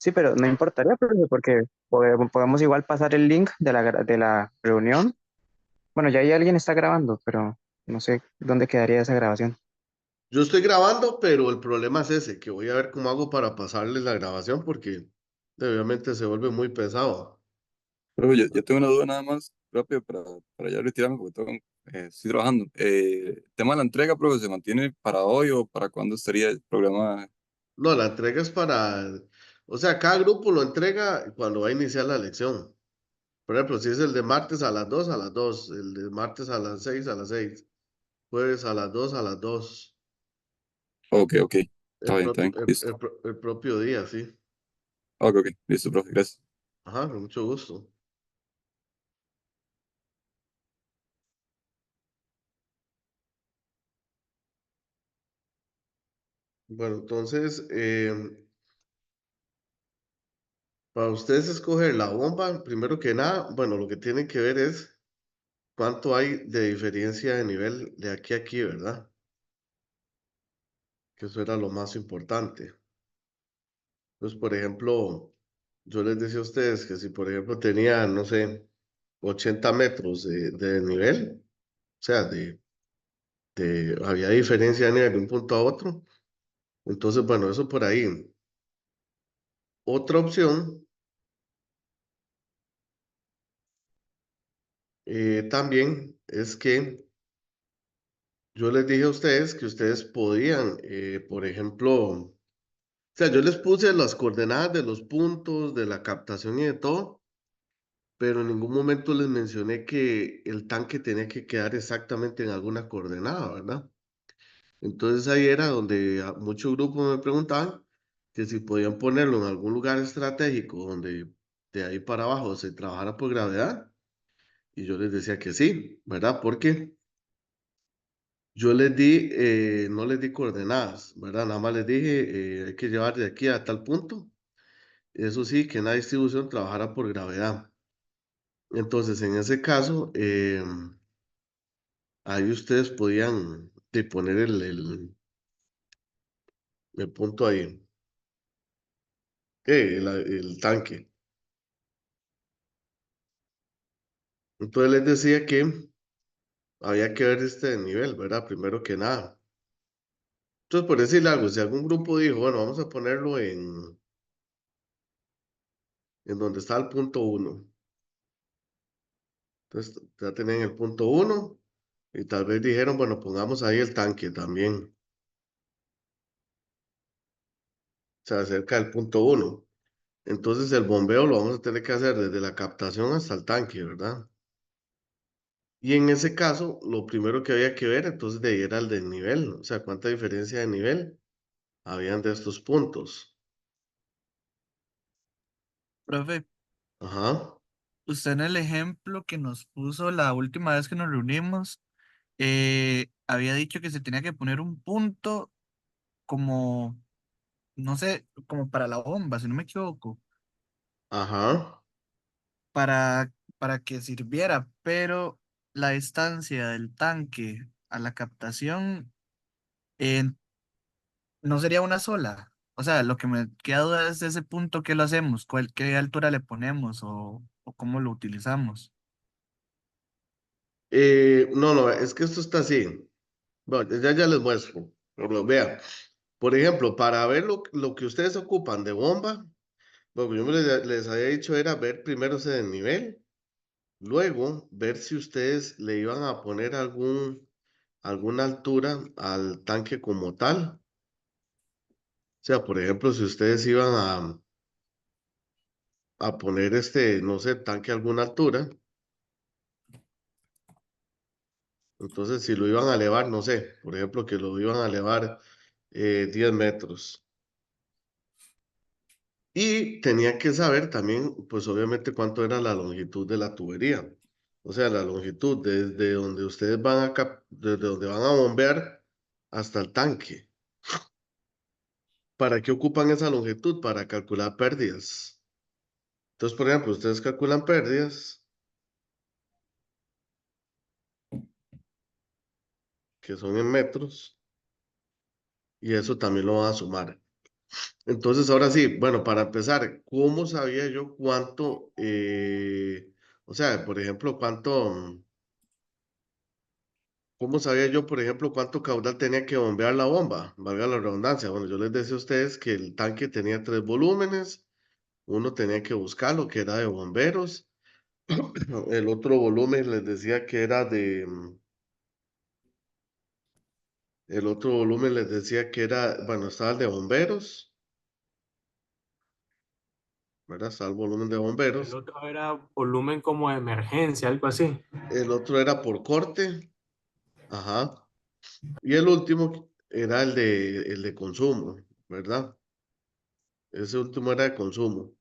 Sí, pero no importaría, profe, porque podemos igual pasar el link de la reunión. Bueno, ya ahí alguien está grabando, pero no sé dónde quedaría esa grabación. Yo estoy grabando, pero el problema es ese, que voy a ver cómo hago para pasarles la grabación porque obviamente se vuelve muy pesado. Pero yo tengo una duda nada más rápido para ya retirarme porque estoy trabajando. El tema de la entrega, profe, ¿se mantiene para hoy o para cuándo estaría el programa? No, la entrega es para, o sea, cada grupo lo entrega cuando va a iniciar la lección. Por ejemplo, si es el de martes a las 2 a las 2, el de martes a las 6 a las 6, jueves a las 2 a las 2, Ok, ok. Está bien, listo. el propio día, sí. Ok, ok, listo, profe, gracias. Ajá, con mucho gusto. Bueno, entonces, para ustedes escoger la bomba, primero que nada, bueno, lo que tienen que ver es cuánto hay de diferencia de nivel de aquí a aquí, ¿verdad? Que eso era lo más importante. Pues, por ejemplo, yo les decía a ustedes que si, por ejemplo, tenía, no sé, 80 metros de nivel, o sea, había diferencia de nivel de un punto a otro. Entonces, bueno, eso por ahí. Otra opción también es que yo les dije a ustedes que ustedes podían, por ejemplo, o sea, yo les puse las coordenadas de los puntos, de la captación y de todo, pero en ningún momento les mencioné que el tanque tenía que quedar exactamente en alguna coordenada, ¿verdad? Entonces ahí era donde muchos grupos me preguntaban que si podían ponerlo en algún lugar estratégico donde de ahí para abajo se trabajara por gravedad, y yo les decía que sí, ¿verdad? Porque yo les di, no les di coordenadas, ¿verdad? Nada más les dije, hay que llevar de aquí a tal punto. Eso sí, que en la distribución trabajara por gravedad. Entonces, en ese caso, ahí ustedes podían poner el punto ahí, el tanque. Entonces les decía que había que ver este nivel, ¿verdad? Primero que nada. Entonces, por decirle algo, si algún grupo dijo, bueno, vamos a ponerlo en donde está el punto uno. Entonces, ya tenían el punto uno y tal vez dijeron, bueno, pongamos ahí el tanque también, o sea, cerca del punto uno. Entonces, el bombeo lo vamos a tener que hacer desde la captación hasta el tanque, ¿verdad? Y en ese caso, lo primero que había que ver, entonces, de ahí era el del nivel, o sea, cuánta diferencia de nivel habían de estos puntos. Profe, Ajá, usted en el ejemplo que nos puso la última vez que nos reunimos, había dicho que se tenía que poner un punto como, no sé, como para la bomba, si no me equivoco, ajá. para, para que sirviera, pero la distancia del tanque a la captación eh, no sería una sola. O sea, lo que me queda duda es ese punto que lo hacemos, qué altura le ponemos o cómo lo utilizamos. No, no, es que esto está así. Bueno, ya les muestro. Pero vea, por ejemplo, para ver lo que ustedes ocupan de bomba, lo que yo les había dicho era ver primero ese desnivel, luego ver si ustedes le iban a poner alguna altura al tanque como tal. O sea, por ejemplo, si ustedes iban a poner no sé, tanque a alguna altura, entonces si lo iban a elevar, no sé, por ejemplo, que lo iban a elevar 10 metros. Y tenían que saber también, pues obviamente, cuánto era la longitud de la tubería. O sea, la longitud desde donde ustedes desde donde van a bombear hasta el tanque. ¿Para qué ocupan esa longitud? Para calcular pérdidas. Entonces, por ejemplo, ustedes calculan pérdidas, que son en metros, y eso también lo van a sumar. Entonces, ahora sí, bueno, para empezar, ¿cómo sabía yo cuánto, o sea, por ejemplo, cómo sabía yo, por ejemplo, cuánto caudal tenía que bombear la bomba? Valga la redundancia. Bueno, yo les decía a ustedes que el tanque tenía 3 volúmenes, uno tenía que buscarlo, que era de bomberos, el otro volumen les decía que era el otro volumen les decía que era, bueno, estaba el de bomberos, ¿verdad? Estaba el volumen de El bomberos. otro era volumen como de emergencia, algo así. El otro era por corte, ajá. Y el último era el de consumo, ¿verdad? Ese último era de consumo.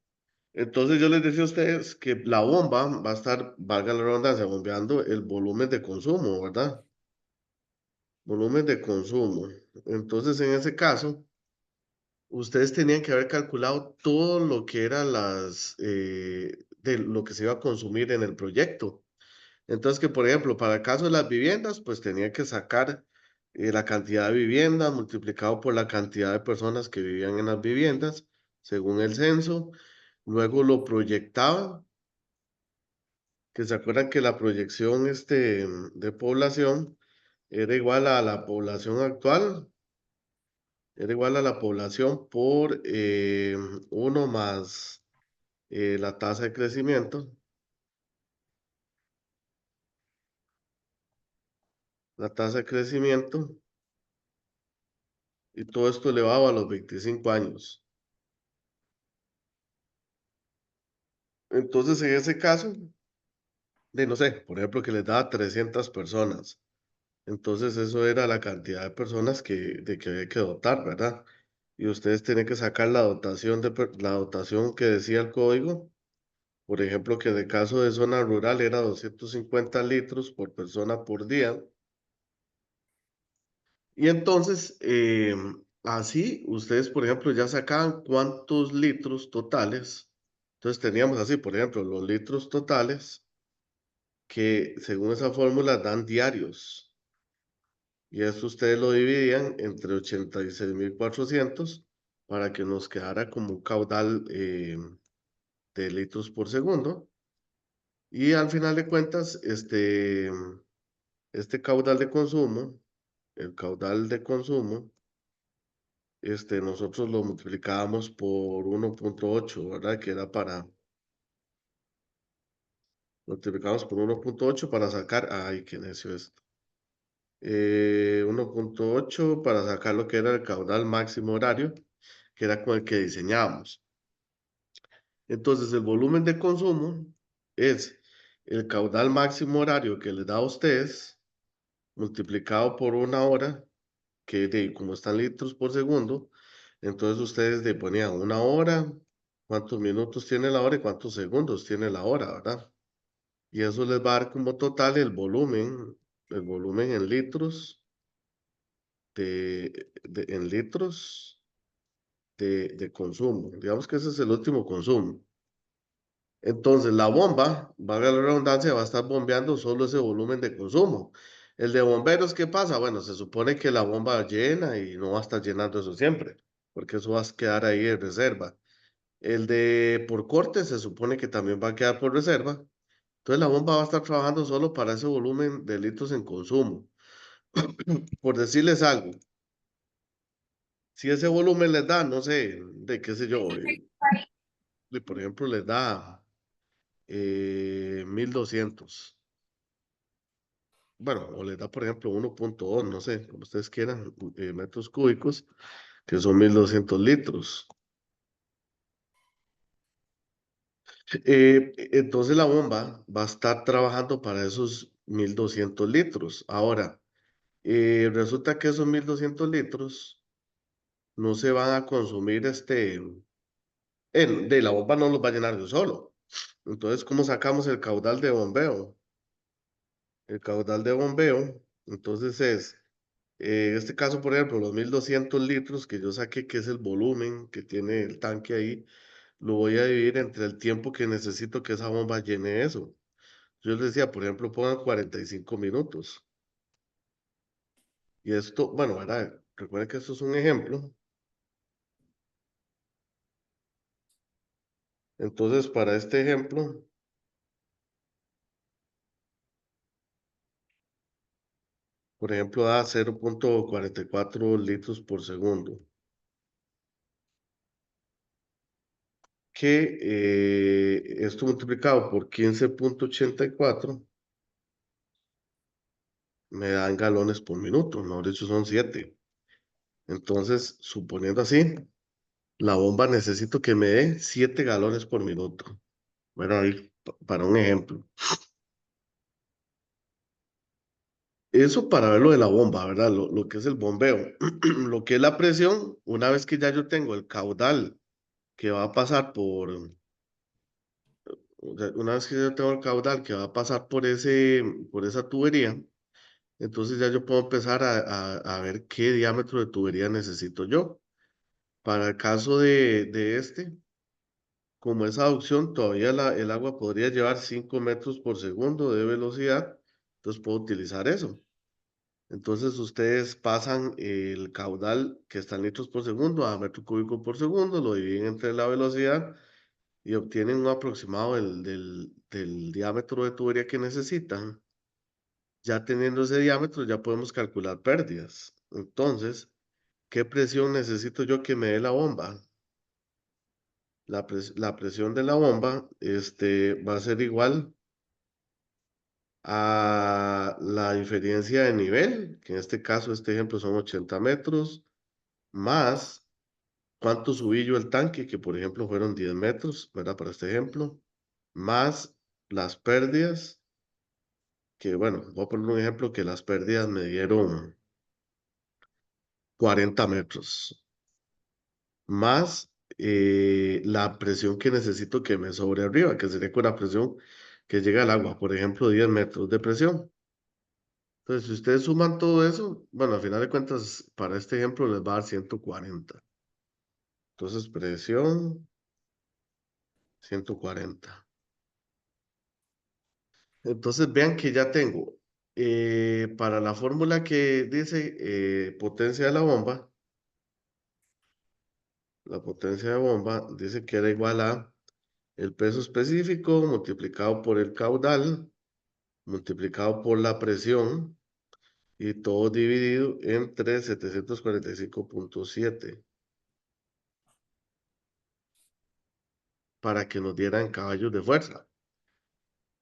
Entonces yo les decía a ustedes que la bomba va a estar, valga la redundancia, bombeando el volumen de consumo, ¿verdad? Volumen de consumo. Entonces en ese caso, ustedes tenían que haber calculado todo lo que era de lo que se iba a consumir en el proyecto. Entonces, que por ejemplo, para el caso de las viviendas, pues tenía que sacar la cantidad de viviendas multiplicado por la cantidad de personas que vivían en las viviendas, según el censo. Luego lo proyectaba, que se acuerdan que la proyección de población era igual a la población actual, era igual a la población por 1 más la tasa de crecimiento, la tasa de crecimiento, y todo esto elevado a los 25 años. Entonces, en ese caso, de no sé, por ejemplo, que les daba 300 personas. Entonces, eso era la cantidad de personas que había que dotar, ¿verdad? Y ustedes tienen que sacar la dotación, la dotación que decía el código. Por ejemplo, que en el caso de zona rural era 250 litros por persona por día. Y entonces, así, ustedes, por ejemplo, ya sacaban cuántos litros totales. Entonces, teníamos así, por ejemplo, los litros totales que según esa fórmula dan diarios. Y eso ustedes lo dividían entre 86.400 para que nos quedara como un caudal de litros por segundo. Y al final de cuentas, este caudal de consumo, el caudal de consumo, nosotros lo multiplicábamos por 1.8, ¿verdad? Que era multiplicábamos por 1.8 para sacar, ay, qué necio es. 1.8 para sacar lo que era el caudal máximo horario, que era con el que diseñábamos. Entonces, el volumen de consumo es el caudal máximo horario que les da a ustedes multiplicado por 1 hora, que como están litros por segundo, entonces ustedes le ponían 1 hora, cuántos minutos tiene la hora y cuántos segundos tiene la hora, ¿verdad? Y eso les va a dar como total el volumen en litros en litros de consumo. Digamos que ese es el último consumo. Entonces, la bomba, valga la redundancia, va a estar bombeando solo ese volumen de consumo. El de bomberos, ¿qué pasa? Bueno, se supone que la bomba llena y no va a estar llenando eso siempre, porque eso va a quedar ahí en reserva. El de por corte se supone que también va a quedar por reserva. Entonces, la bomba va a estar trabajando solo para ese volumen de litros en consumo. Por decirles algo, si ese volumen les da, no sé, de qué sé yo, por ejemplo, les da 1200. Bueno, o les da, por ejemplo, 1.2, no sé, como ustedes quieran, metros cúbicos, que son 1200 litros. Entonces la bomba va a estar trabajando para esos 1200 litros. Ahora, resulta que esos 1200 litros no se van a consumir, de la bomba no los va a llenar de un solo. Entonces, ¿cómo sacamos el caudal de bombeo? El caudal de bombeo, entonces en este caso, por ejemplo, los 1200 litros que yo saqué, que es el volumen que tiene el tanque ahí, lo voy a dividir entre el tiempo que necesito que esa bomba llene eso. Yo les decía, por ejemplo, pongan 45 minutos. Y esto, bueno, ¿verdad? Recuerden que esto es un ejemplo. Entonces, para este ejemplo, por ejemplo, da 0.44 litros por segundo. Que esto multiplicado por 15.84 me dan galones por minuto, mejor dicho, son 7. Entonces, suponiendo así, la bomba necesito que me dé 7 galones por minuto. Bueno, ahí para un ejemplo. Eso para ver lo de la bomba, ¿verdad? Lo que es el bombeo. Lo que es la presión, una vez que ya yo tengo el caudal que va a pasar una vez que yo tengo el caudal que va a pasar por esa tubería, entonces ya yo puedo empezar a ver qué diámetro de tubería necesito yo. Para el caso de este, como es aducción, todavía el agua podría llevar 5 metros por segundo de velocidad, entonces puedo utilizar eso. Entonces ustedes pasan el caudal que está en litros por segundo a metro cúbico por segundo, lo dividen entre la velocidad y obtienen un aproximado del diámetro de tubería que necesitan. Ya teniendo ese diámetro, ya podemos calcular pérdidas. Entonces, ¿qué presión necesito yo que me dé la bomba? La presión de la bomba va a ser igual a la diferencia de nivel, que en este caso, este ejemplo son 80 metros, más cuánto subí yo el tanque, que por ejemplo fueron 10 metros, ¿verdad? Para este ejemplo, más las pérdidas, que bueno, voy a poner un ejemplo que las pérdidas me dieron 40 metros, más la presión que necesito que me sobre arriba, que sería con la presión que llega al agua, por ejemplo, 10 metros de presión. Entonces, si ustedes suman todo eso, bueno, al final de cuentas, para este ejemplo les va a dar 140. Entonces, presión 140. Entonces, vean que ya tengo para la fórmula que dice potencia de la bomba, la potencia de bomba dice que era igual a el peso específico multiplicado por el caudal, multiplicado por la presión y todo dividido entre 745.7 para que nos dieran caballos de fuerza.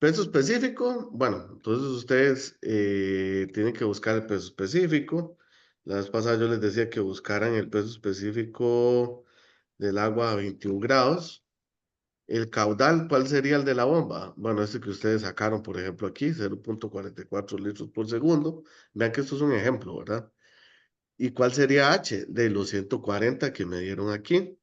Peso específico, bueno, entonces ustedes tienen que buscar el peso específico. La vez pasada yo les decía que buscaran el peso específico del agua a 21 grados. El caudal, ¿cuál sería el de la bomba? Bueno, este que ustedes sacaron, por ejemplo, aquí, 0.44 litros por segundo. Vean que esto es un ejemplo, ¿verdad? ¿Y cuál sería H? De los 140 que me dieron aquí.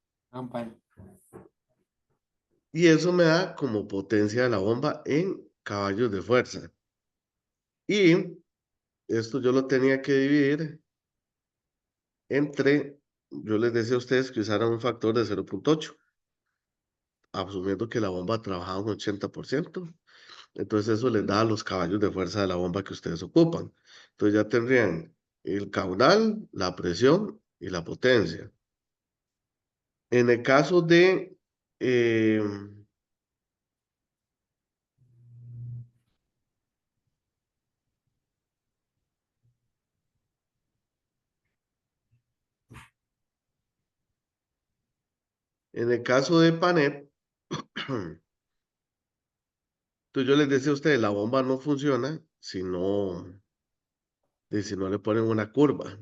Y eso me da como potencia de la bomba en caballos de fuerza. Y esto yo lo tenía que dividir entre, yo les decía a ustedes que usaran un factor de 0.8, asumiendo que la bomba trabajaba un 80%. Entonces eso les da los caballos de fuerza de la bomba que ustedes ocupan. Entonces ya tendrían el caudal, la presión y la potencia. En el caso eh, en el caso de Panet, entonces yo les decía a ustedes, la bomba no funciona si no le ponen una curva.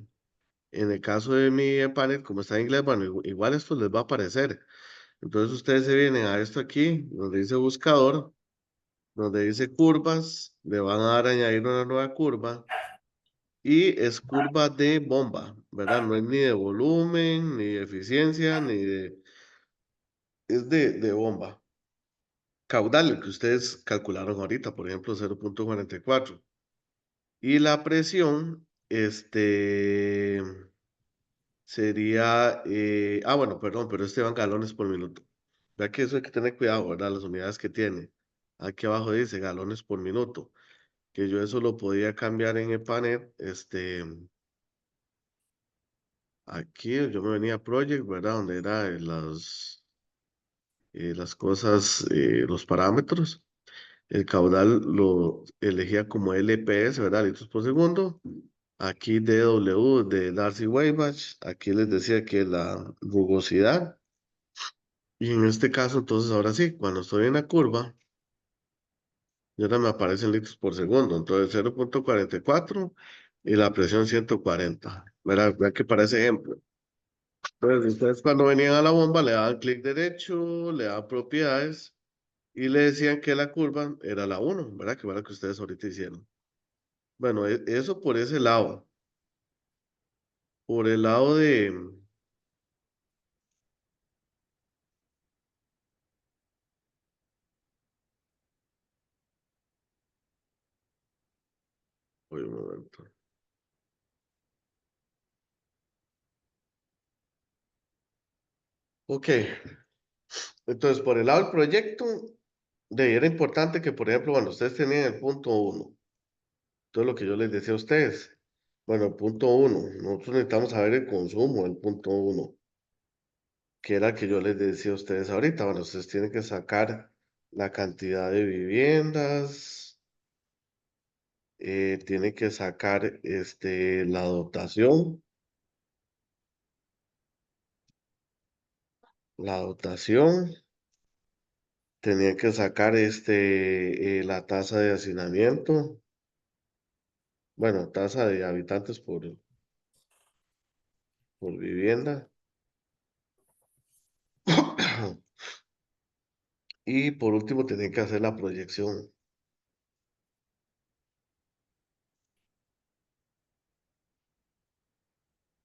En el caso de mi panel, como está en inglés, bueno, igual esto les va a aparecer. Entonces ustedes se vienen a esto aquí, donde dice buscador, donde dice curvas, le van a dar a añadir una nueva curva y es curva de bomba, ¿verdad? No es ni de volumen, ni de eficiencia, es de bomba. Caudal, el que ustedes calcularon ahorita, por ejemplo, 0.44. Y la presión, sería, bueno, perdón, pero este van galones por minuto. Vea que eso hay que tener cuidado, ¿verdad? Las unidades que tiene. Aquí abajo dice galones por minuto, que yo eso lo podía cambiar en el panel, aquí yo me venía a Project, ¿verdad? Donde era las cosas, los parámetros. El caudal lo elegía como LPS, ¿verdad? Litros por segundo. Aquí DW de Darcy-Weisbach. Aquí les decía que la rugosidad. Y en este caso, entonces, ahora sí, cuando estoy en la curva, ya ahora me aparecen litros por segundo. Entonces, 0,44 y la presión 140. ¿Verdad? Vean que para ese ejemplo. Entonces, ustedes cuando venían a la bomba le daban clic derecho, le daban propiedades y le decían que la curva era la uno, ¿verdad? Que fue la que ustedes ahorita hicieron. Bueno, eso por ese lado. Por el lado de... Uy, un momento. Ok, entonces por el lado del proyecto, era importante que, por ejemplo, cuando ustedes tenían el punto uno, todo lo que yo les decía a ustedes, bueno, el punto uno, nosotros necesitamos saber el consumo del punto uno, que era el que yo les decía a ustedes ahorita. Bueno, ustedes tienen que sacar la cantidad de viviendas, tienen que sacar la dotación, la dotación, tenían que sacar la tasa de hacinamiento, bueno, tasa de habitantes por vivienda. Y por último, tenían que hacer la proyección.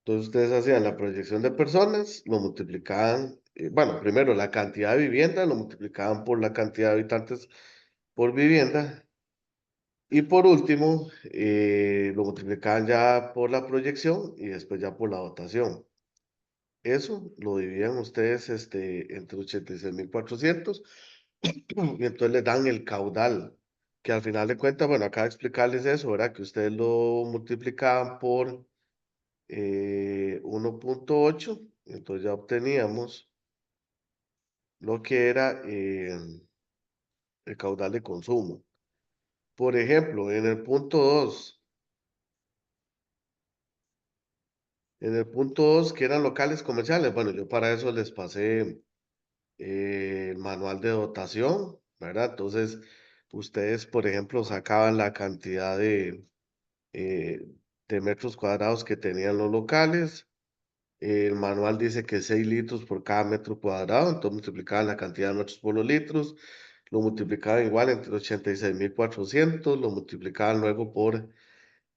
Entonces, ustedes hacían la proyección de personas, lo multiplicaban, bueno, primero la cantidad de vivienda, lo multiplicaban por la cantidad de habitantes por vivienda. Y por último, lo multiplicaban ya por la proyección y después ya por la dotación. Eso lo dividían ustedes entre 86.400 y entonces les dan el caudal, que al final de cuentas, bueno, acá explicarles eso, ¿verdad? Que ustedes lo multiplicaban por 1,8, entonces ya obteníamos lo que era el caudal de consumo. Por ejemplo, en el punto 2 que eran locales comerciales, bueno, yo para eso les pasé el manual de dotación, ¿verdad? Entonces, ustedes, por ejemplo, sacaban la cantidad eh, de metros cuadrados que tenían los locales. El manual dice que 6 litros por cada metro cuadrado, entonces multiplicaban la cantidad de metros por los litros, lo multiplicaban igual entre 86.400, lo multiplicaban luego por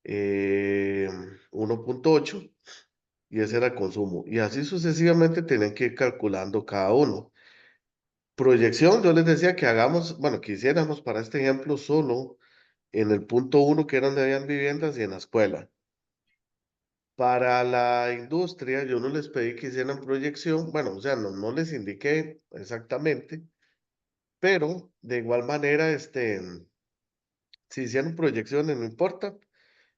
1,8 y ese era el consumo. Y así sucesivamente tenían que ir calculando cada uno. Proyección, yo les decía que hagamos, bueno, que hiciéramos para este ejemplo solo en el punto uno, que era donde habían viviendas, y en la escuela. Para la industria, yo no les pedí que hicieran proyección, bueno, o sea, no les indiqué exactamente, pero de igual manera, si hicieron proyecciones, no importa.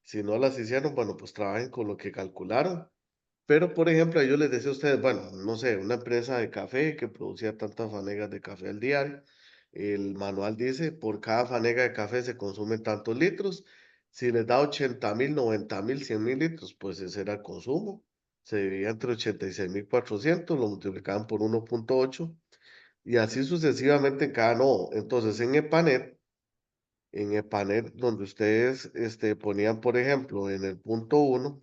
Si no las hicieron, bueno, pues trabajen con lo que calcularon. Pero, por ejemplo, yo les decía a ustedes, bueno, no sé, una empresa de café que producía tantas fanegas de café al diario. El manual dice, por cada fanega de café se consumen tantos litros. Si les da 80.000, 90.000, 100.000 litros, pues ese era el consumo. Se dividía entre 86.400, lo multiplicaban por 1,8 y así sucesivamente en cada nodo. Entonces, en EPANET, donde ustedes ponían, por ejemplo, en el punto uno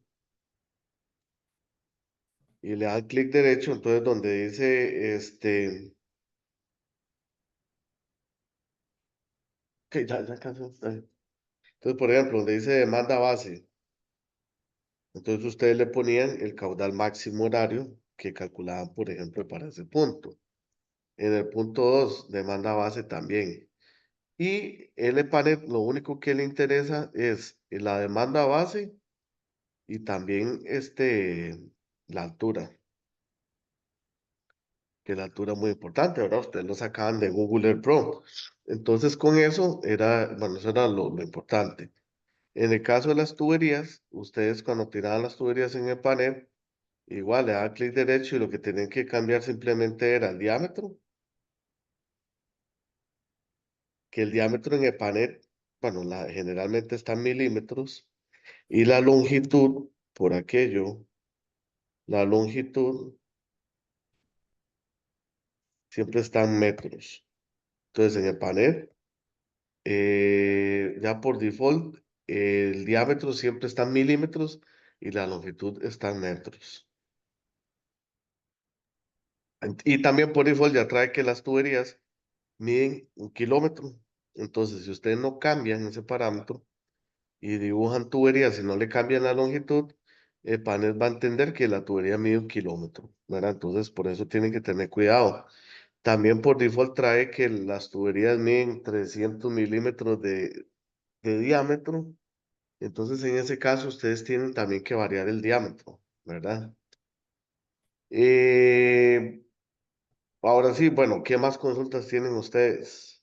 y le dan clic derecho, entonces donde dice, que ya casi está ahí. Entonces, por ejemplo, donde dice demanda base, entonces ustedes le ponían el caudal máximo horario que calculaban, por ejemplo, para ese punto. En el punto 2 demanda base también. Y el EPANET, lo único que le interesa es la demanda base y también la altura, que la altura es muy importante, ¿verdad? Ustedes lo sacaban de Google Earth Pro. Entonces, con eso era, bueno, eso era lo importante. En el caso de las tuberías, ustedes cuando tiraban las tuberías en el panel, igual le daban clic derecho y lo que tenían que cambiar simplemente era el diámetro que el diámetro en EPANET, bueno, generalmente está en milímetros, y la longitud, por aquello, la longitud siempre está en metros. Entonces, en EPANET, ya por default, el diámetro siempre está en milímetros y la longitud está en metros. Y también por default ya trae que las tuberías miden 1 kilómetro. Entonces, si ustedes no cambian ese parámetro y dibujan tuberías y no le cambian la longitud, el panel va a entender que la tubería mide 1 kilómetro, ¿verdad? Entonces, por eso tienen que tener cuidado. También por default trae que las tuberías miden 300 milímetros de diámetro. Entonces, en ese caso, ustedes tienen también que variar el diámetro, ¿verdad? Eh, Ahora sí, bueno, ¿qué más consultas tienen ustedes?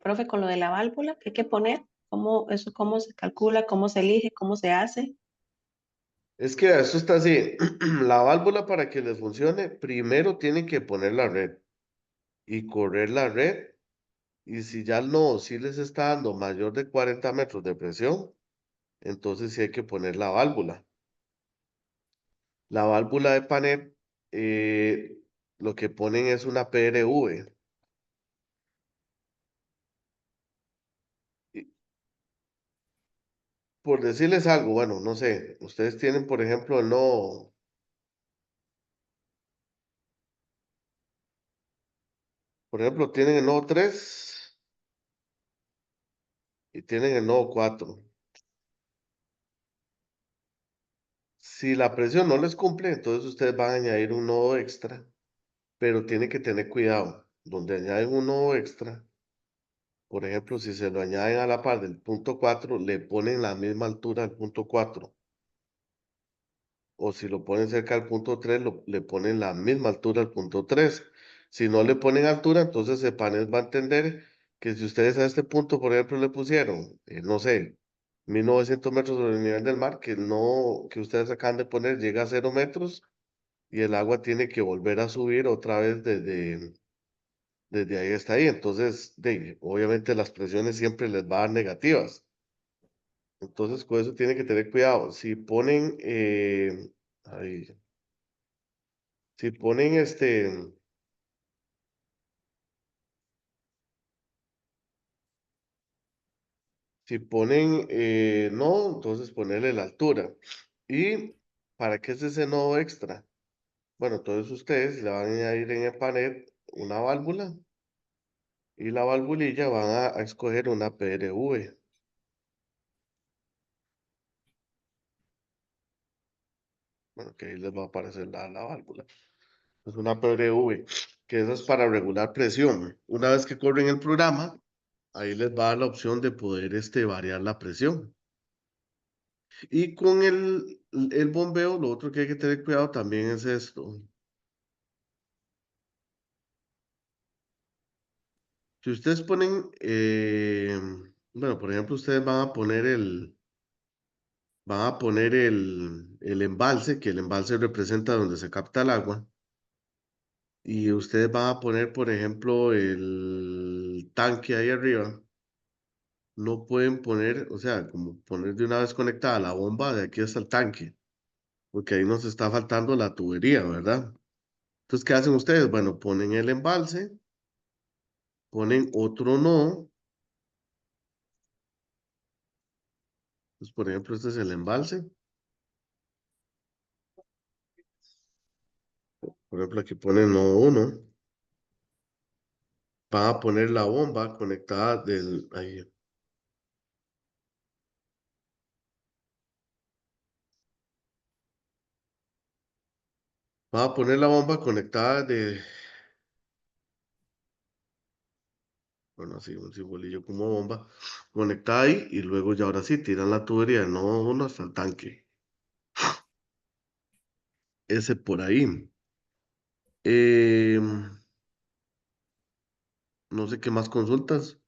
Profe, con lo de la válvula, ¿qué hay que poner? ¿Cómo se calcula? ¿Cómo se elige? ¿Cómo se hace? Es que eso está así. La válvula para que les funcione, primero tienen que poner la red y correr la red. Y si ya no, si les está dando mayor de 40 metros de presión, entonces sí hay que poner la válvula. La válvula de Panet, lo que ponen es una PRV. Y por decirles algo, bueno, no sé, ustedes tienen, por ejemplo, por ejemplo, tienen el nodo 3 y tienen el nodo 4. Si la presión no les cumple, entonces ustedes van a añadir un nodo extra, pero tienen que tener cuidado. Donde añaden un nodo extra, por ejemplo, si se lo añaden a la par del punto 4, le ponen la misma altura al punto 4. O si lo ponen cerca al punto 3, le ponen la misma altura al punto 3. Si no le ponen altura, entonces el panel va a entender que si ustedes a este punto, por ejemplo, le pusieron, no sé, 1900 metros sobre el nivel del mar, que ustedes acaban de poner llega a 0 metros y el agua tiene que volver a subir otra vez desde ahí hasta ahí. Entonces, obviamente las presiones siempre les van a dar negativas. Entonces, con eso tienen que tener cuidado. Ahí, si ponen si ponen no, entonces ponerle la altura. ¿Y para qué es ese nodo extra? Bueno, entonces ustedes le van a añadir en el panel una válvula y la valvulilla van a escoger una PRV. Bueno, que ahí les va a aparecer la válvula. Es una PRV, que esa es para regular presión. Una vez que corren el programa, ahí les va a dar la opción de poder variar la presión. Y con el bombeo, lo otro que hay que tener cuidado también es esto. Si ustedes ponen, bueno, por ejemplo, ustedes van a poner el embalse, que el embalse representa donde se capta el agua. Y ustedes van a poner, por ejemplo, el tanque ahí arriba. No pueden poner, o sea, como poner de una vez conectada la bomba de aquí hasta el tanque, porque ahí nos está faltando la tubería, ¿verdad? Entonces, ¿qué hacen ustedes? Bueno, ponen el embalse, ponen otro nodo. Pues, por ejemplo, este es el embalse. Por ejemplo, aquí ponen nodo 1. Van a poner la bomba conectada ahí. Van a poner la bomba conectada bueno, así un simbolillo como bomba, conectada ahí y luego ya ahora sí tiran la tubería del nodo 1 hasta el tanque. Ese por ahí. No sé qué más consultas.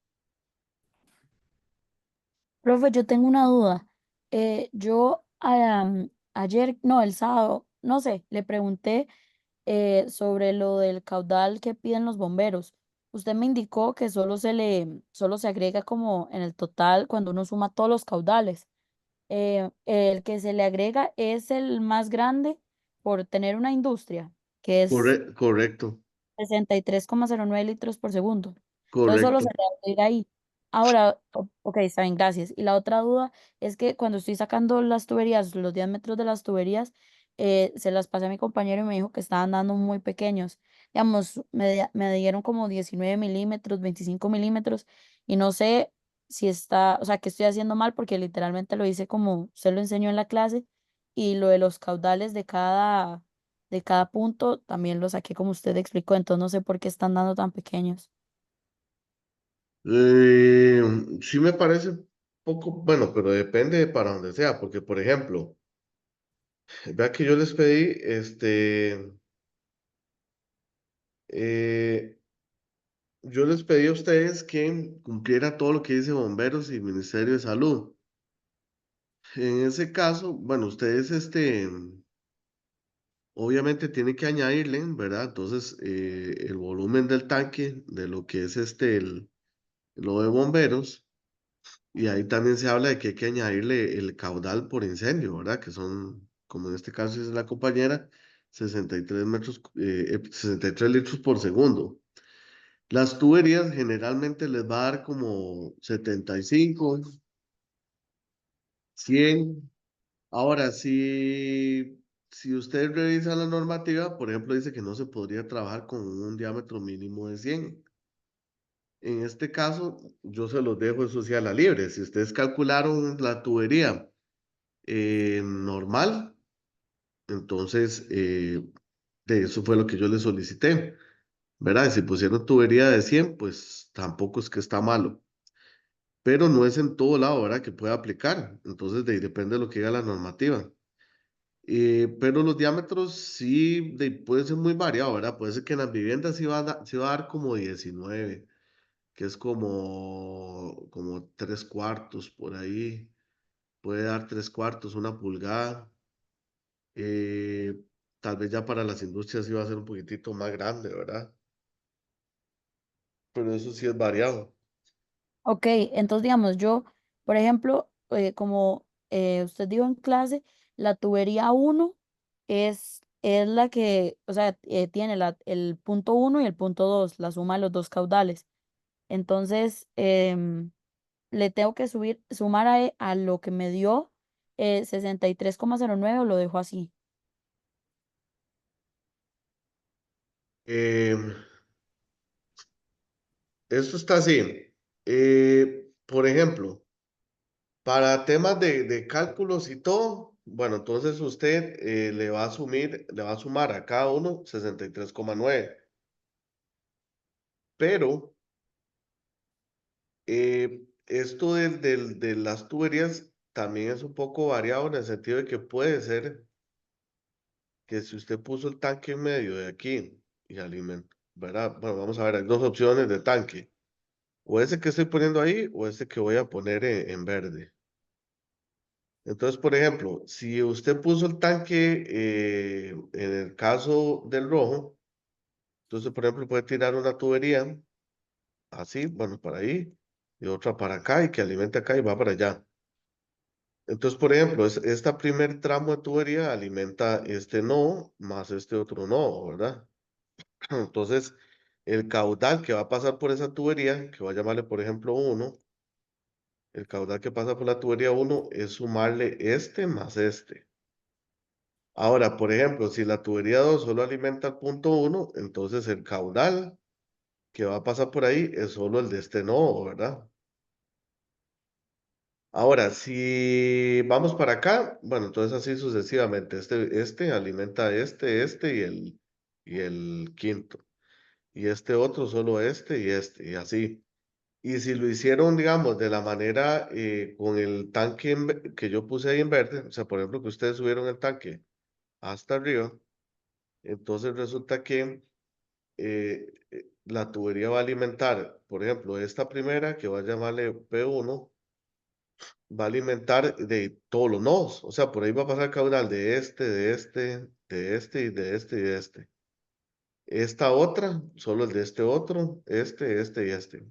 Profe, yo tengo una duda. Ayer, no, el sábado, no sé, le pregunté sobre lo del caudal que piden los bomberos. Usted me indicó que solo se agrega como en el total cuando uno suma todos los caudales. El que se le agrega es el más grande por tener una industria, que es Correcto, 63,09 litros por segundo. Entonces solo se correcto. le agrega ahí. Ahora, ok, está bien, gracias. Y la otra duda es que cuando estoy sacando las tuberías, los diámetros de las tuberías, se las pasé a mi compañero y me dijo que estaban dando muy pequeños. Digamos, me dieron como 19 milímetros, 25 milímetros, y no sé si está, o sea, que estoy haciendo mal porque literalmente lo hice como se lo enseñó en la clase, y lo de los caudales de cada punto también lo saqué como usted explicó, entonces no sé por qué están dando tan pequeños. Eh, sí me parece poco, bueno, pero depende de para donde sea, porque por ejemplo, vea que yo les pedí, eh, yo les pedí a ustedes que cumpliera todo lo que dice bomberos y Ministerio de Salud. En ese caso, bueno, ustedes, obviamente tienen que añadirle, ¿verdad? Entonces, el volumen del tanque, de lo que es lo de bomberos. Y ahí también se habla de que hay que añadirle el caudal por incendio, ¿verdad? Que son, como en este caso es la compañera, 63 litros por segundo. Las tuberías generalmente les va a dar como 75, 100. Ahora, si usted revisa la normativa, por ejemplo, dice que no se podría trabajar con un diámetro mínimo de 100. En este caso, yo se los dejo eso sí a la libre. Si ustedes calcularon la tubería normal. Entonces, de eso fue lo que yo le solicité, ¿verdad? Y si pusieron tubería de 100 pues tampoco es que está malo, pero no es en todo lado, ¿verdad? Que pueda aplicar. Entonces, de ahí depende de lo que diga la normativa. Pero los diámetros sí puede ser muy variado, ¿verdad? Puede ser que en las viviendas sí va a dar como 19, que es como 3 cuartos por ahí. Puede dar 3 cuartos, 1 pulgada. Eh, Tal vez ya para las industrias iba a ser un poquitito más grande, ¿verdad? Pero eso sí es variado. Ok, entonces digamos, yo, por ejemplo, como usted dijo en clase, la tubería uno es la que, o sea, tiene el punto uno y el punto 2, la suma de los dos caudales. Entonces, le tengo que sumar a lo que me dio 63,09 o lo dejo así. Eh, Esto está así. Por ejemplo, para temas de cálculos y todo, bueno, entonces usted le va a sumar a cada uno 63,9. Pero esto de las tuberías también es un poco variado en el sentido de que puede ser que si usted puso el tanque en medio de aquí y alimenta, ¿verdad? Bueno, vamos a ver, hay dos opciones de tanque. O ese que estoy poniendo ahí o este que voy a poner en verde. Entonces, por ejemplo, si usted puso el tanque en el caso del rojo, entonces, por ejemplo, puede tirar una tubería así, bueno, para ahí, y otra para acá y que alimente acá y va para allá. Entonces, por ejemplo, esta primer tramo de tubería alimenta este nodo más este otro nodo, ¿verdad? Entonces, el caudal que va a pasar por esa tubería, que va a llamarle, por ejemplo, uno, el caudal que pasa por la tubería uno es sumarle este más este. Ahora, por ejemplo, si la tubería 2 solo alimenta el punto uno, entonces el caudal que va a pasar por ahí es solo el de este nodo, ¿verdad? Ahora, si vamos para acá, bueno, entonces así sucesivamente. Este alimenta y el quinto. Y este otro solo y así. Y si lo hicieron, digamos, de la manera con el tanque que yo puse ahí en verde, o sea, por ejemplo, que ustedes subieron el tanque hasta arriba, entonces resulta que la tubería va a alimentar, por ejemplo, esta primera que va a llamarle P1, va a alimentar de todos los nodos. O sea, por ahí va a pasar caudal de este, de este, de este y de este y de este. Esta otra, solo el de este otro, este y este.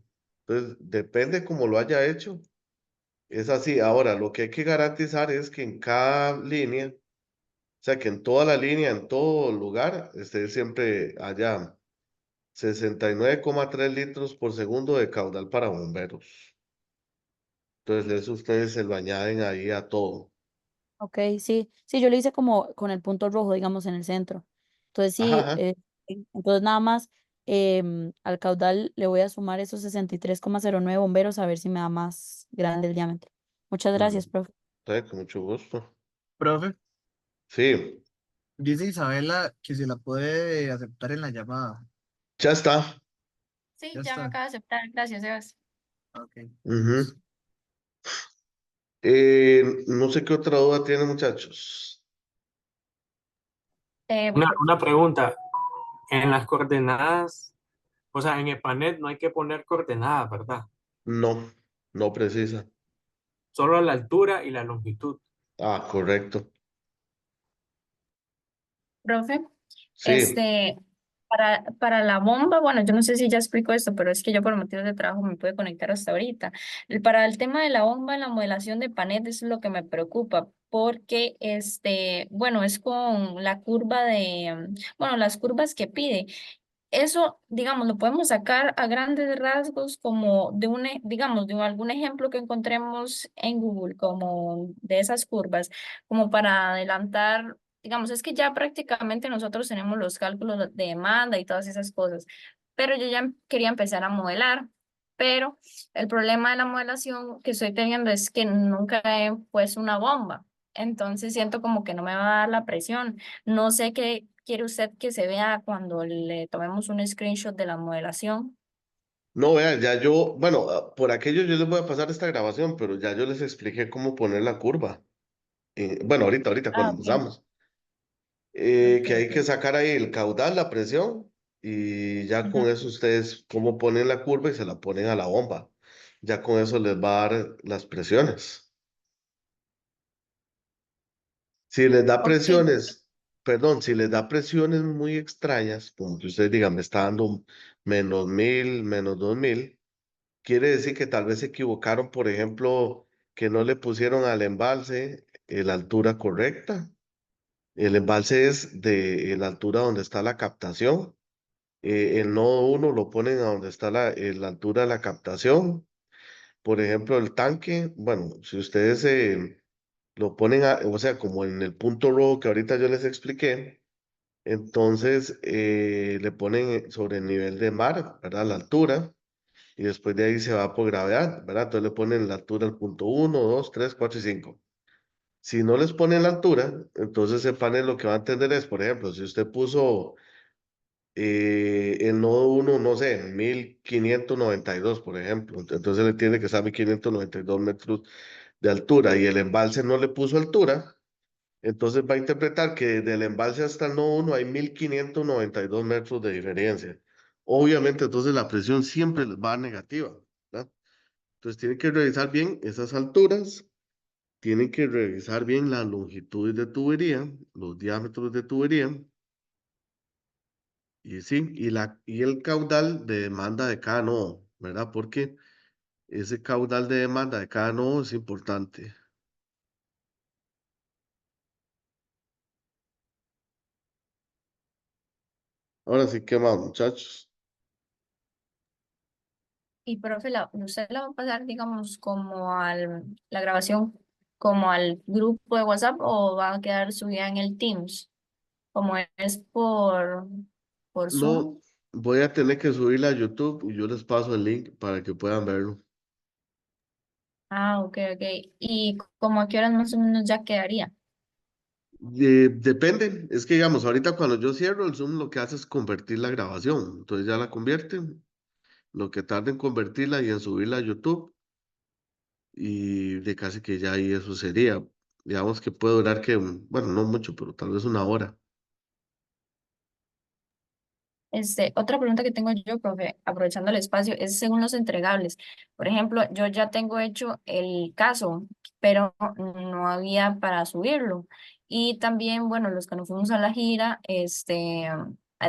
Entonces, depende cómo lo haya hecho. Es así. Ahora, lo que hay que garantizar es que en cada línea, o sea, que en toda la línea, en todo lugar, siempre haya 69,3 litros por segundo de caudal para bomberos. Entonces, eso ustedes se lo añaden ahí a todo. Ok, sí, sí, yo lo hice como con el punto rojo, digamos, en el centro. Entonces Ajá, sí, ajá. sí, entonces nada más al caudal le voy a sumar esos 63,09 bomberos a ver si me da más grande el diámetro. Muchas Mm, gracias, profe. con mucho gusto. Profe, Sí, dice Isabela que se la puede aceptar en la llamada. ya está. Sí, Ya ya me está. acaba de aceptar. Gracias, Sebas. Ok. Ujú. No sé qué otra duda tienen, muchachos. Una pregunta. En las coordenadas, o sea, en EPANET no hay que poner coordenadas, ¿verdad? No, no precisa. Solo la altura y la longitud. Ah, correcto. Profe, Sí, para la bomba, bueno, yo no sé si ya explico esto, pero es que yo por motivos de trabajo me pude conectar hasta ahorita. Para el tema de la bomba en la modelación de Panet es lo que me preocupa, porque bueno, es con la curva bueno, las curvas que pide. Eso, digamos, lo podemos sacar a grandes rasgos como digamos, de algún ejemplo que encontremos en Google, como de esas curvas, como para adelantar, digamos, es que ya prácticamente nosotros tenemos los cálculos de demanda y todas esas cosas, pero yo ya quería empezar a modelar, pero el problema de la modelación que estoy teniendo es que nunca he puesto una bomba, entonces siento como que no me va a dar la presión. No sé qué quiere usted que se vea cuando le tomemos un screenshot de la modelación. no, vean, ya yo, bueno, por aquello yo les voy a pasar esta grabación, pero ya yo les expliqué cómo poner la curva. Bueno, ahorita Ah, cuando ok, empezamos. ok, Que hay que ok. sacar ahí el caudal, la presión, y ya Ujú. con eso ustedes cómo ponen la curva y se la ponen a la bomba. Ya con eso les va a dar las presiones. Si les da Ok, presiones, perdón, si les da presiones muy extrañas, como que ustedes digan, me está dando -1000, -2000, quiere decir que tal vez se equivocaron, por ejemplo, que no le pusieron al embalse la altura correcta. El embalse es de la altura donde está la captación. El nodo uno lo ponen a donde está la altura de la captación. Por ejemplo, el tanque, bueno, si ustedes lo ponen, o sea, como en el punto rojo que ahorita yo les expliqué, entonces le ponen sobre el nivel de mar, ¿verdad? La altura, y después de ahí se va por gravedad, ¿verdad? Entonces le ponen la altura al punto uno, 2, 3, 4 y 5. Si no les ponen la altura, entonces el panel lo que va a entender es, por ejemplo, si usted puso el nodo uno, no sé, 1592, por ejemplo, entonces le tiene que estar 1592 metros de altura y el embalse no le puso altura, entonces va a interpretar que desde el embalse hasta el nodo 1 hay 1592 metros de diferencia. Obviamente, entonces la presión siempre les va a negativa, ¿verdad? Entonces tienen que revisar bien esas alturas, tienen que revisar bien las longitudes de tubería, los diámetros de tubería, y sí, y el caudal de demanda de cada nodo, ¿verdad? Porque ese caudal de demanda de cada nodo es importante. Ahora sí, ¿qué más, muchachos? Y profe, ¿usted la va a pasar, digamos, como la grabación, como al grupo de WhatsApp o va a quedar subida en el Teams, como es por Zoom? No, voy a tener que subirla a YouTube y yo les paso el link para que puedan verlo. Ah, ok, ok. ¿Y como a qué horas más o menos ya quedaría? Depende, es que digamos, ahorita cuando yo cierro el Zoom lo que hace es convertir la grabación, entonces ya la convierte, lo que tarda en convertirla y en subirla a YouTube y de casi que ya ahí eso sería, digamos que puede durar que, bueno, no mucho, pero tal vez una hora. Otra pregunta que tengo yo, profe, aprovechando el espacio, es según los entregables. Por ejemplo, yo ya tengo hecho el caso, pero no había para subirlo. Y también, bueno, los que nos fuimos a la gira,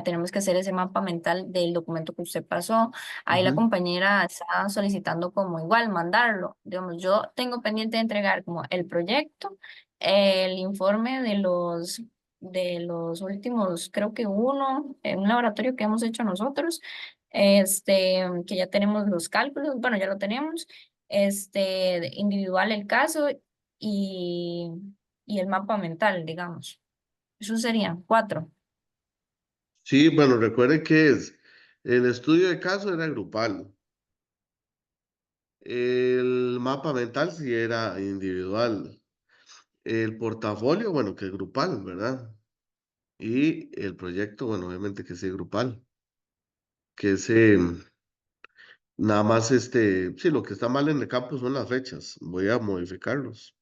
tenemos que hacer ese mapa mental del documento que usted pasó. Ahí la Ujú. compañera está solicitando como igual mandarlo. Digamos, yo tengo pendiente de entregar como el proyecto, el informe de los últimos, creo que uno, en un laboratorio que hemos hecho nosotros, que ya tenemos los cálculos, bueno, ya lo tenemos, individual el caso y, y el mapa mental, digamos. Eso serían 4. Sí, bueno, recuerden que el estudio de caso era grupal. El mapa mental sí era individual. El portafolio, bueno, que es grupal, ¿verdad? Y el proyecto, bueno, obviamente que sí es grupal. Que ese, nada más sí, lo que está mal en el campo son las fechas. Voy a modificarlos.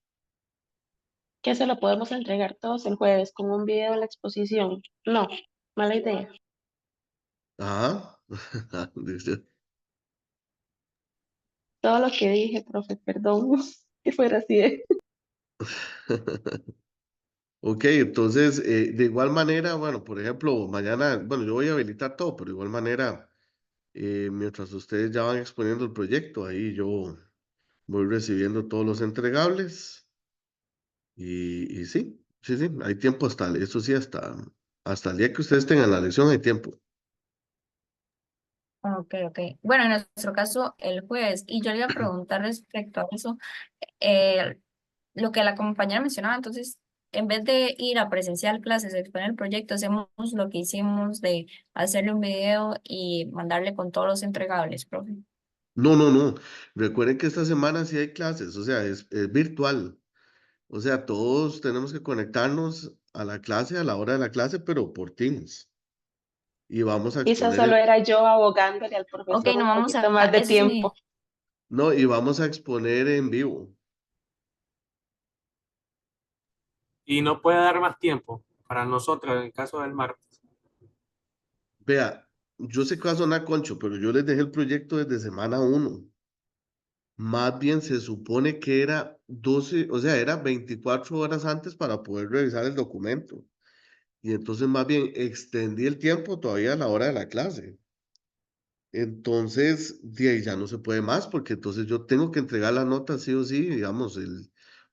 Que se lo podemos entregar todos el jueves con un video de la exposición. No, mala idea. Ajá. Dice. Todo lo que dije, profe, perdón, que fuera así. Ok, entonces, de igual manera, bueno, por ejemplo, mañana, bueno, yo voy a habilitar todo, pero de igual manera, mientras ustedes ya van exponiendo el proyecto, ahí yo voy recibiendo todos los entregables y sí, sí, sí, hay tiempo eso sí, hasta el día que ustedes tengan la lección hay tiempo. Ok, ok. Bueno, en nuestro caso, el jueves. Y yo le iba a preguntar respecto a eso, eh, lo que la compañera mencionaba, entonces, en vez de ir a presencial clases, exponer el proyecto, hacemos lo que hicimos de hacerle un video y mandarle con todos los entregables, profe. No, no, no, recuerden que esta semana sí hay clases, o sea, es virtual, o sea, todos tenemos que conectarnos a la clase a la hora de la clase, pero por Teams. Y vamos a Quizás exponer solo era yo abogándole al Ok, profesor no un vamos poquito más de eso tiempo. sí. no, y vamos a exponer en vivo. Y no puede dar más tiempo para nosotros en el caso del martes. Vea, yo sé que va a sonar concho, pero yo les dejé el proyecto desde semana uno. Más bien se supone que era 12, o sea, era 24 horas antes para poder revisar el documento. Y entonces más bien extendí el tiempo todavía a la hora de la clase. Entonces, de ahí ya no se puede más, porque entonces yo tengo que entregar la nota sí o sí, digamos,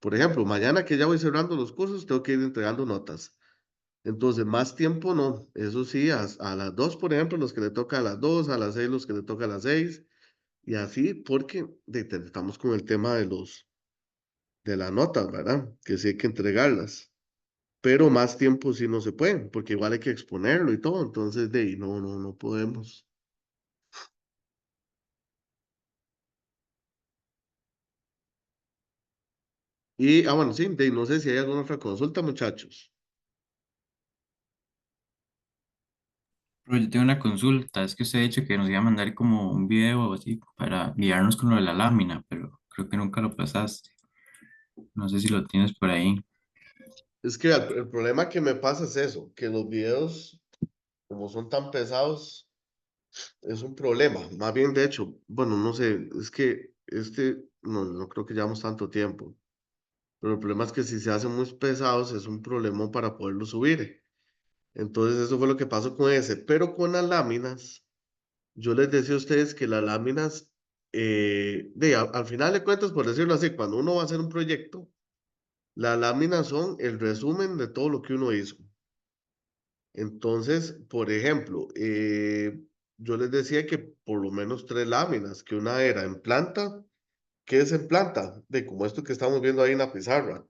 por ejemplo, mañana que ya voy cerrando los cursos, tengo que ir entregando notas. Entonces, más tiempo no. Eso sí, a las 2 por ejemplo, los que le toca a las 2 a las 6 los que le toca a las 6 y así, porque estamos con el tema de las notas, ¿verdad? Que sí hay que entregarlas. Pero más tiempo sí no se puede, porque igual hay que exponerlo y todo. Entonces, de ahí no, no, no podemos. Y, bueno, sí, de ahí no sé si hay alguna otra consulta, muchachos. Pero yo tengo una consulta, es que usted ha dicho que nos iba a mandar como un video o así para guiarnos con lo de la lámina, pero creo que nunca lo pasaste. No sé si lo tienes por ahí. Es que el problema que me pasa es eso, que los videos, como son tan pesados, es un problema. Más bien, de hecho, bueno, no sé, es que no, no creo que llevamos tanto tiempo. Pero el problema es que si se hacen muy pesados es un problema para poderlo subir. Entonces eso fue lo que pasó con ese. Pero con las láminas, yo les decía a ustedes que las láminas, al final de cuentas, por decirlo así, cuando uno va a hacer un proyecto, las láminas son el resumen de todo lo que uno hizo. Entonces, por ejemplo, yo les decía que por lo menos 3 láminas, que una era en planta. ¿Qué es en planta? De como esto que estamos viendo ahí en la pizarra.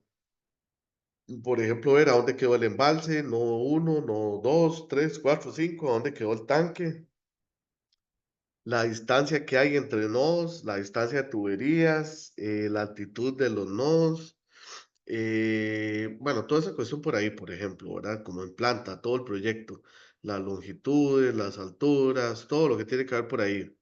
Por ejemplo, ver a dónde quedó el embalse, no uno, no dos, tres, cuatro, cinco, a dónde quedó el tanque, la distancia que hay entre nodos, la distancia de tuberías, la altitud de los nodos, bueno, toda esa cuestión por ahí, por ejemplo, ¿verdad? Como en planta, todo el proyecto, las longitudes, las alturas, todo lo que tiene que ver por ahí.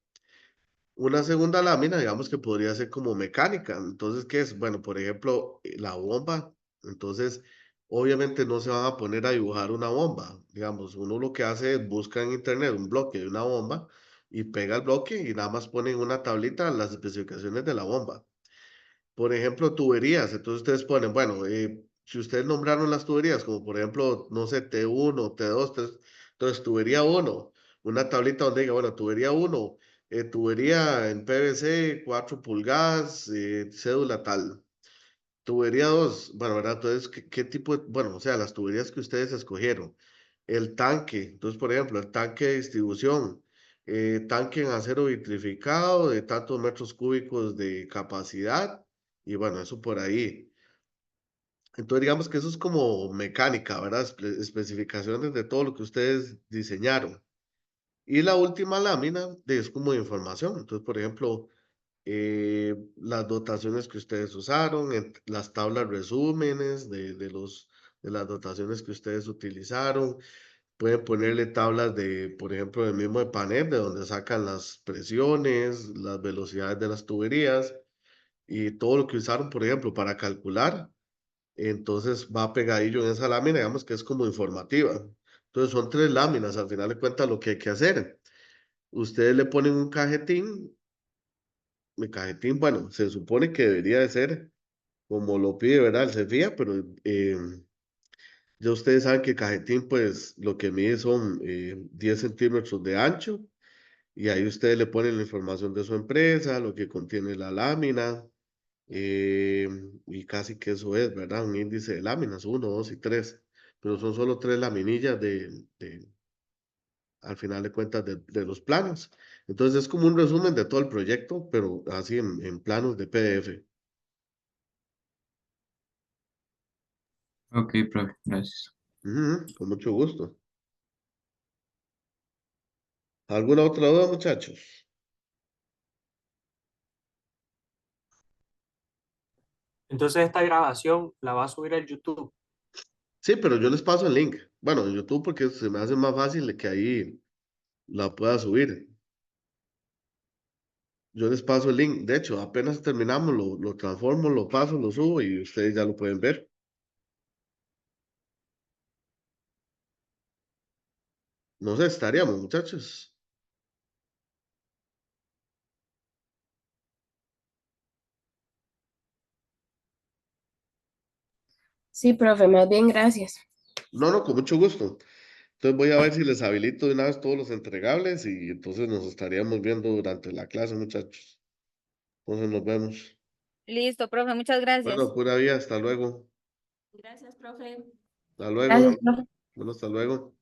Una segunda lámina, digamos que podría ser como mecánica. Entonces, ¿qué es? Bueno, por ejemplo, la bomba. Entonces, obviamente no se van a poner a dibujar una bomba. Digamos, uno lo que hace es busca en internet un bloque de una bomba y pega el bloque y nada más pone en una tablita las especificaciones de la bomba. Por ejemplo, tuberías. Entonces ustedes ponen, bueno, si ustedes nombraron las tuberías, como por ejemplo, no sé, T1, T2, entonces tubería 1, una tablita donde diga, bueno, tubería 1, tubería en PVC, 4 pulgadas, cédula tal. Tubería 2, bueno, ¿verdad? Entonces, ¿qué tipo de, bueno, o sea, las tuberías que ustedes escogieron? El tanque, entonces, por ejemplo, el tanque de distribución, tanque en acero vitrificado de tantos metros cúbicos de capacidad, y bueno, eso por ahí. Entonces, digamos que eso es como mecánica, ¿verdad? Especificaciones de todo lo que ustedes diseñaron. Y la última lámina es como información. Entonces, por ejemplo, las dotaciones que ustedes usaron, las tablas resúmenes de las dotaciones que ustedes utilizaron. Pueden ponerle tablas de, por ejemplo, del mismo de Panet, de donde sacan las presiones, las velocidades de las tuberías y todo lo que usaron, por ejemplo, para calcular. Entonces va pegadillo en esa lámina, digamos que es como informativa. Entonces son 3 láminas, al final de cuentas, lo que hay que hacer. Ustedes le ponen un cajetín. El cajetín, bueno, se supone que debería de ser como lo pide, ¿verdad? El CEFIA, pero ya ustedes saben que el cajetín, pues lo que mide son 10 centímetros de ancho y ahí ustedes le ponen la información de su empresa, lo que contiene la lámina eh, y casi que eso es, ¿verdad? Un índice de láminas, 1, 2 y 3, pero son solo 3 laminillas al final de cuentas, de los planos. Entonces es como un resumen de todo el proyecto, pero así en planos de PDF. Ok, profe, gracias. Ujú, con mucho gusto. ¿Alguna otra duda, muchachos? Entonces esta grabación la va a subir al YouTube. Sí, pero yo les paso el link. Bueno, en YouTube porque se me hace más fácil de que ahí la pueda subir. Yo les paso el link. De hecho, apenas terminamos, lo transformo, lo paso, lo subo y ustedes ya lo pueden ver. No sé, estaríamos, muchachos. Sí, profe, más bien gracias. No, no, con mucho gusto. Entonces voy a ver si les habilito de una vez todos los entregables y entonces nos estaríamos viendo durante la clase, muchachos. Entonces nos vemos. Listo, profe, muchas gracias. Bueno, pura vida, hasta luego. Gracias, profe. Hasta luego. Gracias, profe. Bueno, hasta luego.